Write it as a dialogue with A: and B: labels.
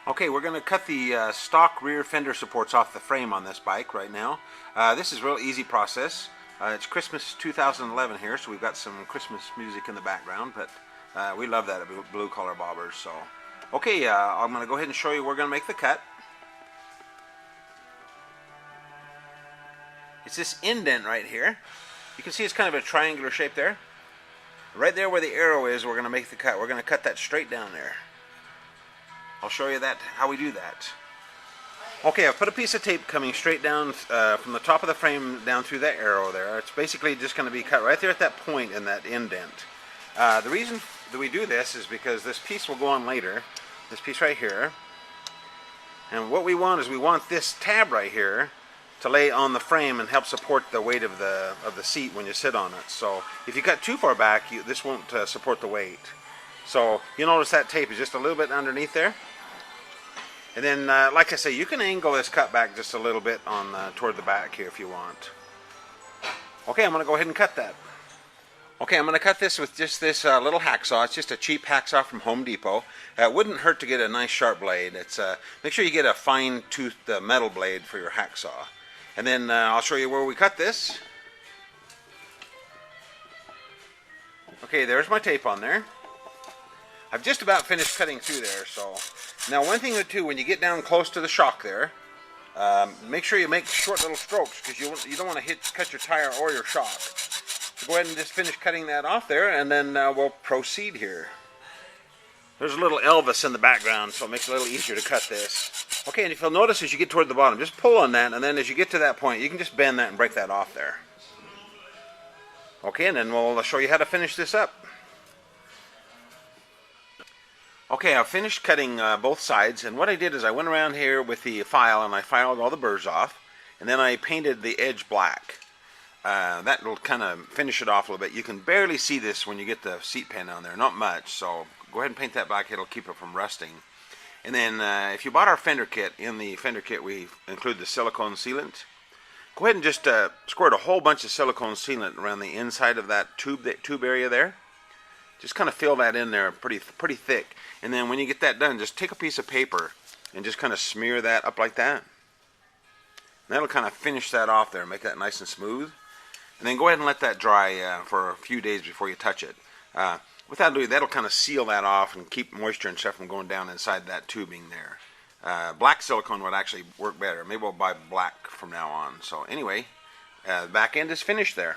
A: Okay, we're going to cut the stock rear fender supports off the frame on this bike right now. This is a real easy process. It's Christmas 2011 here, so we've got some Christmas music in the background, but we love that blue color bobbers. So, okay, I'm going to go ahead and show you we're going to make the cut. It's this indent right here. You can see it's kind of a triangular shape there. Right there where the arrow is, we're going to make the cut. We're going to cut that straight down there. I'll show you how we do that. Okay, I've put a piece of tape coming straight down from the top of the frame down through that arrow there. It's basically just going to be cut right there at that point in that indent. The reason that we do this is because this piece will go on later, this piece right here. And what we want is we want this tab right here to lay on the frame and help support the weight of the seat when you sit on it. So if you cut too far back, this won't support the weight. So you notice that tape is just a little bit underneath there. And then, like I say, you can angle this cut back just a little bit on toward the back here if you want. Okay, I'm going to go ahead and cut that. Okay, I'm going to cut this with just this little hacksaw. It's just a cheap hacksaw from Home Depot. It wouldn't hurt to get a nice sharp blade. It's make sure you get a fine-toothed metal blade for your hacksaw. And then I'll show you where we cut this. Okay, there's my tape on there. I've just about finished cutting through there. So now one thing too, when you get down close to the shock there, make sure you make short little strokes because you don't want to cut your tire or your shock. So go ahead and just finish cutting that off there, and then we'll proceed here. There's a little Elvis in the background, so it makes it a little easier to cut this. Okay, and if you'll notice as you get toward the bottom, just pull on that, and then as you get to that point, you can just bend that and break that off there. Okay, and then we'll show you how to finish this up. Okay, I've finished cutting both sides, and what I did is I went around here with the file and I filed all the burrs off, and then I painted the edge black. That will kind of finish it off a little bit. You can barely see this when you get the seat pan on there, not much, so go ahead and paint that black. It'll keep it from rusting. And then if you bought our fender kit, in the fender kit we include the silicone sealant. Go ahead and just squirt a whole bunch of silicone sealant around the inside of that tube area there. Just kind of fill that in there pretty thick. And then when you get that done, just take a piece of paper and just kind of smear that up like that. And that'll kind of finish that off there, make that nice and smooth. And then go ahead and let that dry for a few days before you touch it. With that, that'll kind of seal that off and keep moisture and stuff from going down inside that tubing there. Black silicone would actually work better. Maybe we'll buy black from now on. So anyway, the back end is finished there.